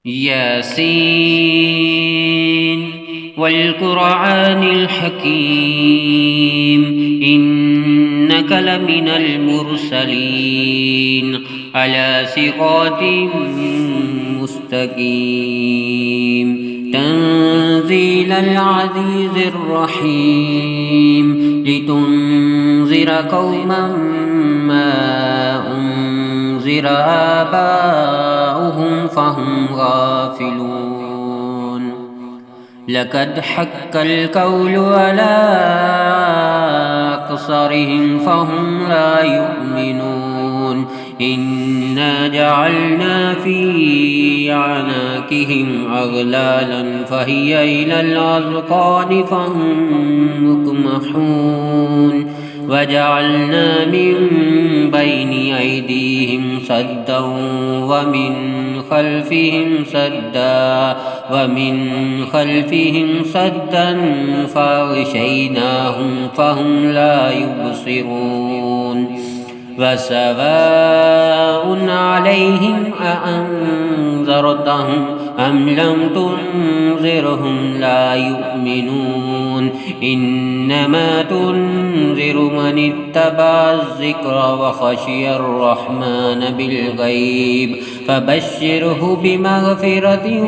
ياسين والقرآن الحكيم إنك لمن المرسلين على صراط مستقيم تنزيل العزيز الرحيم لتنذر قوما ما أنذر آباؤهم فهم غافلون لقد حق القول على أكثرهم فهم لا يؤمنون إنا جعلنا في أعناقهم أغلالا فهي إلى الأذقان فهم مقمحون وجعلنا من بين أيديهم سدا ومن خلفهم سدا فأغشيناهم فهم لا يبصرون وسواء عليهم أأنذرتهم أم لم تنذرهم لا يؤمنون إنما تنذر من اتبع الذكر وخشي الرحمن بالغيب فبشره بمغفرة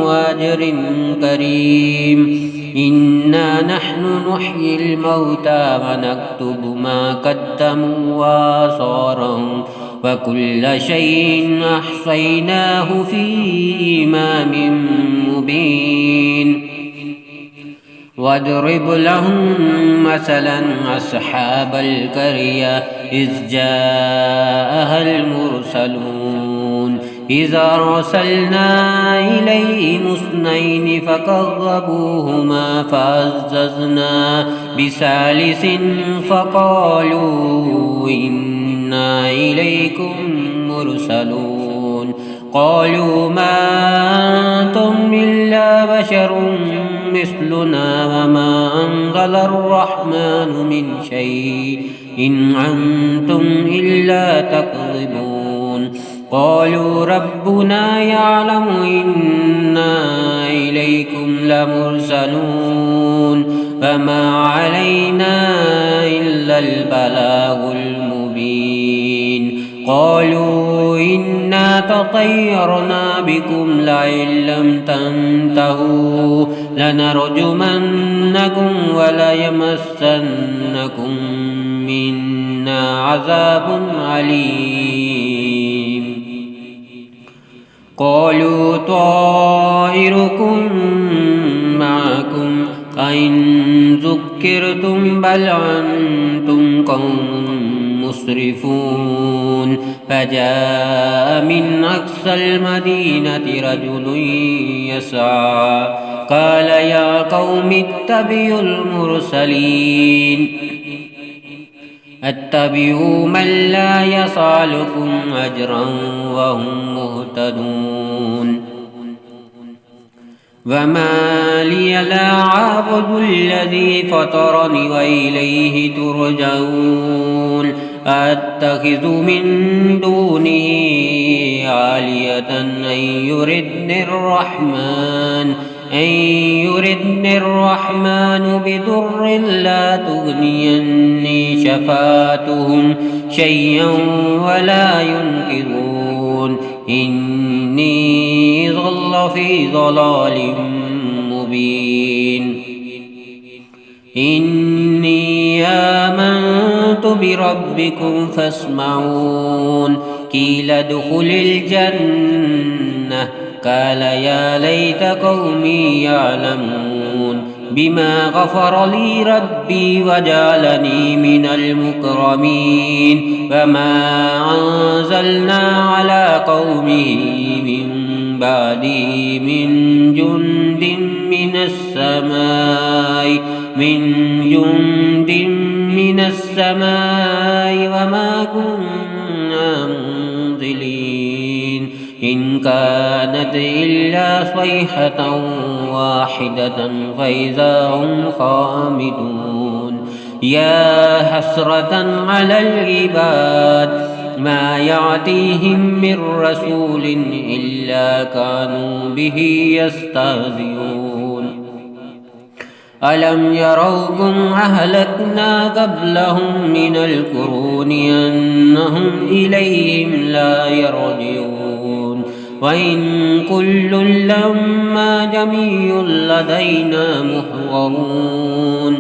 وأجر كريم إنا نحن نحيي الموتى ونكتب ما قدموا وآثارهم وكل شيء أحصيناه في إمام مبين واضرب لهم مثلا أصحاب القرية إذ جاءها المرسلون إذا أرسلنا إليهم اثنين فكذبوهما فعززنا بثالث فقالوا إنا إليكم مرسلون قالوا ما أنتم إلا بشر مثلنا وما أنزل الرحمن من شيء إن أنتم إلا تكذبون قالوا ربنا يعلم إنا إليكم لمرسلون فما علينا إلا البلاغ المبين قالوا إنا تطيرنا بكم لئن لم تنتهوا لنرجمنكم وليمسنكم منا عذاب عليم قالوا طائركم معكم أئن ذكرتم بل أنتم قوم مسرفون فجاء من أقصى المدينة رجل يسعى قال يا قوم اتبعوا المرسلين اتبعوا من لا يسألكم أجرا وهم مهتدون وما لي لا أعبد الذي فطرني وإليه ترجعون أتخذ من دونه آلهة أن يردني الرحمن بضر لا تغنيني شفاعتهم شيئا ولا ينقذون إني ضل في ضلال مبين إني آمنت بربكم فاسمعون قيل ادخل الجنة قال يا ليت قومي يعلمون بما غفر لي ربي وجعلني من المكرمين وما أنزلنا على قومه من بعده من جند من السماء وما كنا منزلين إن كانت إلا صيحة واحدة فإذا هم خامدون يا حسرة على العباد ما يأتيهم من رسول إلا كانوا به يستهزئون ألم يروكم أهلكنا قبلهم من القرون أنهم إليهم لا يرجعون وإن كل لما جميع لدينا محضرون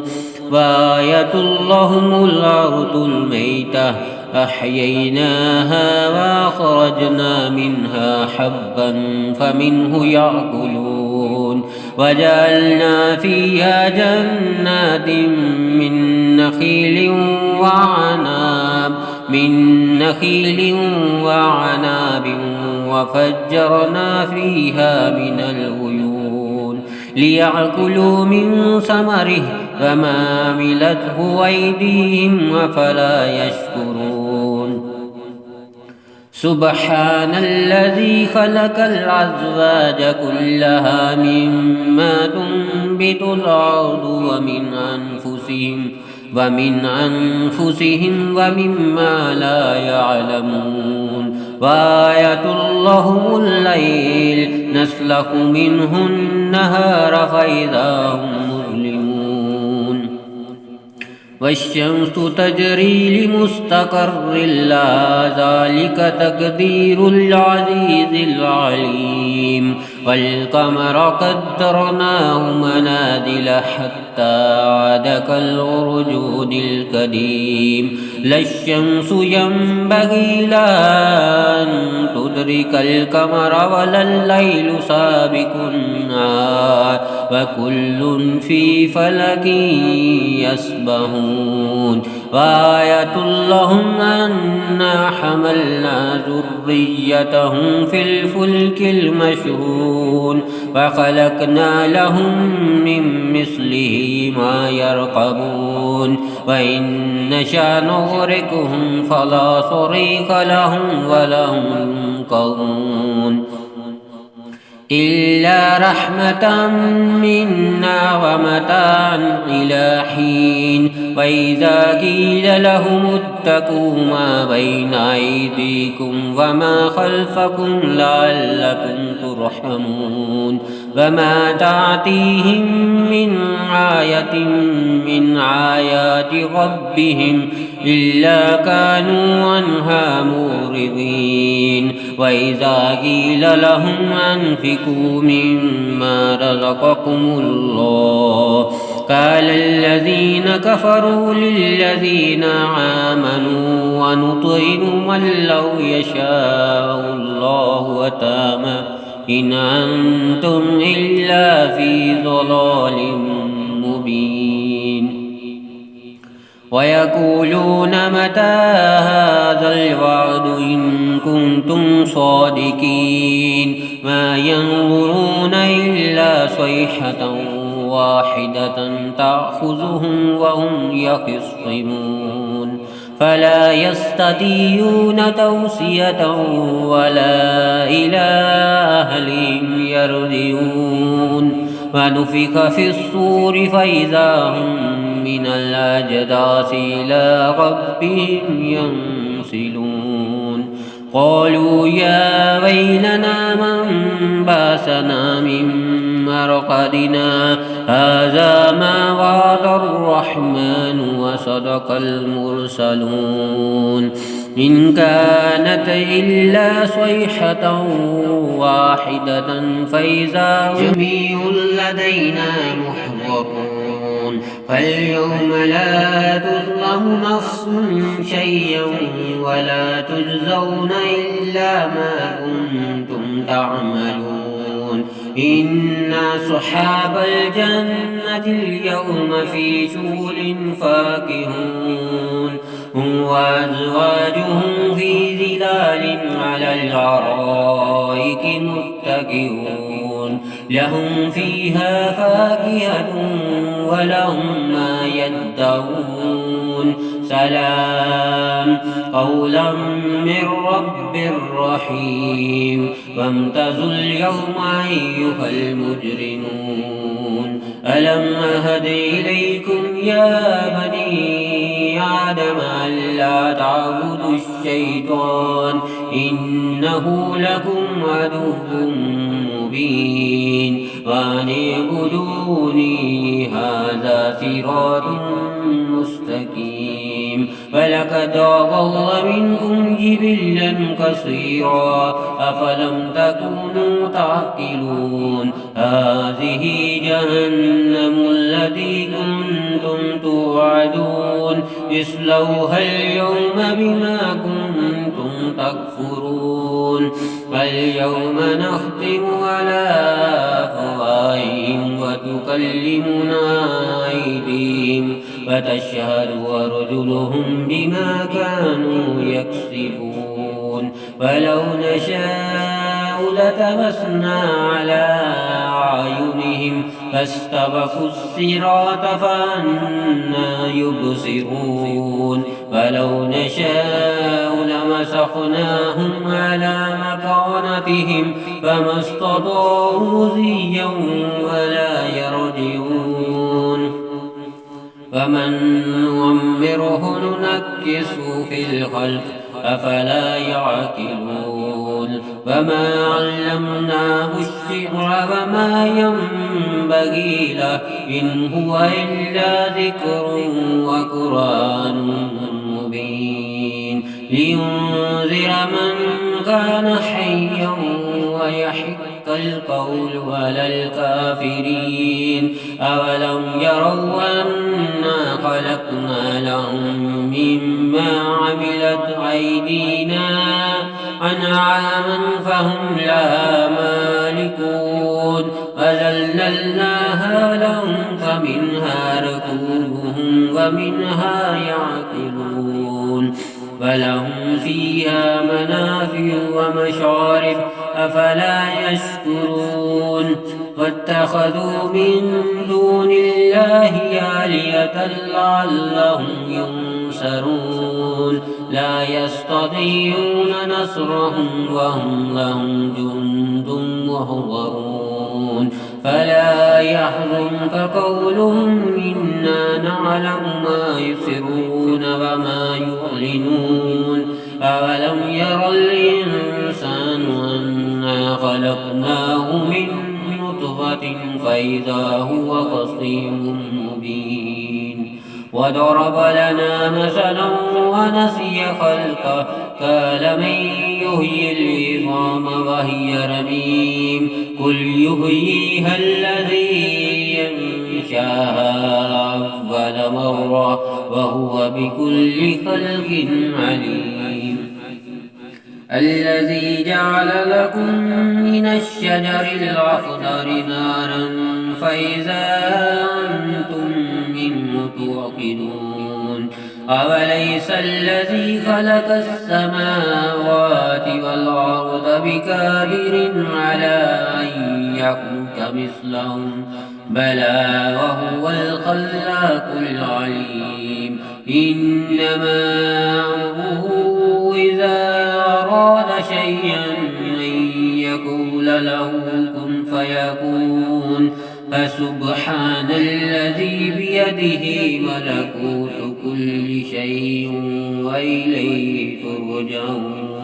وآية لهم الأرض الميتة أحييناها وأخرجنا منها حبا فمنه يأكلون وجعلنا فيها جنات من نخيل وعناب وفجرنا فيها من العيون ليأكلوا من ثمره فما عملته أيديهم أفلا يشكرون سبحان الذي خلق الأزواج كلها مما تنبت الأرض ومن أنفسهم ومما لا يعلمون وآية لهم الليل نسلخ منه النهار فإذا هم مظلمون والشمس تجري لمستقر لها ذلك تقدير العزيز العليم والقمر قدرناه منازل حتى عاد كالعرجون القديم لا الشمس ينبغي لها أن تدرك القمر ولا الليل سابق النهار وكل في فلك يسبحون وآية لهم أنا حملنا ذريتهم في الفلك المشحون وخلقنا لهم من مثله ما يركبون وإن نشأ نغرقهم فلا صريخ لهم ولا هم ينقذون إلا رحمة منا ومتاعا إلى حين وإذا قيل لهم اتقوا ما بين أيديكم وما خلفكم لعلكم ترحمون وما تأتيهم من آية من آيات ربهم إلا كانوا عنها معرضين وإذا قيل لهم أنفقوا مما رزقكم الله قال الذين كفروا للذين آمنوا ونطعم من لو يشاء الله وتامى إن أنتم إلا في ضلال مبين ويقولون متى هذا الوعد إن كنتم صادقين ما ينظرون إلا صيحة واحدة تأخذهم وهم يخصمون فلا يستطيعون توصية ولا إلى أهلهم يرجعون ونفخ في الصور فإذا هم من الأجداث إلى ربهم ينسلون قالوا يا ويلنا من باسنا من مرقدنا هذا ما وعد الرحمن وصدق المرسلون إن كانت إلا صيحة واحدة فإذا جميع لدينا محضرون فاليوم لا تظلم نفس شيئا ولا تجزون إلا ما كنتم تعملون إن أصحاب الجنة اليوم في شغل فاكهون هم وأزواجهم في ظلال على الأرائك متكئون لهم فيها فاكهة ولهم ما يدعون سلام قولا من رب رحيم وامتازوا اليوم أيها المجرمون ألم أهد إليكم يا بني آدم ألا تعبدوا الشيطان إنه لكم عدو مبين وأن اعبدوني هذا صراط مستقيم فلقد أضل منكم جبلا كثيرا أفلم تكونوا تعقلون هذه جهنم التي كنتم توعدون اصلوها اليوم بما كنتم تكفرون فاليوم نختم على أفواههم وتكلمنا أيديهم وتشهد أرجلهم بما كانوا يكسبون ولو نشاء لتمسنا على أعينهم فاستبقوا الصراط فأنى يبصرون ولو نشاء لمسخناهم على مكانتهم فما استطاعوا مضيا ولا يرجعون فمن نعمره ننكسه في الخلق أفلا يعقلون وما علمناه الشعر وما ينبغي له إن هو إلا ذكر وقرآن مبين لينذر من كان حيا ويحق القول على الكافرين أولم يروا أنا خلقنا لهم مما عملت أيدينا أنعاما فهم لها مالكون وذللناها لهم فمنها ركوبهم ومنها يعقلون فلهم فيها منافع ومشارب أفلا يشكرون واتخذوا من دون الله آلهة لعلهم ينصرون لا يستطيعون نصرهم وهم لهم جند محضرون فلا يحزنك قولهم إنا نعلم ما يسرون وما يعلنون أولم ير الإنسان أنا خلقناه من نطفة فإذا هو خصيم مبين وضرب لنا مثلا ونسي خلقه قال من يحيي العظام وهي رميم قل يحييها الذي ينشاها أول مرة وهو بكل خلق عليم الذي جعل لكم من الشجر الأخضر نارا فإذا أنتم منه توقدون أوليس الذي خلق السماوات والأرض بقادر على أن يخلق مثلهم بلى وهو الخلاق العليم إنما أمره إذا أراد شيئا أن يقول له كن فيكون فسبحان الذي بيده ملكوت كل شيء وإليه ترجعون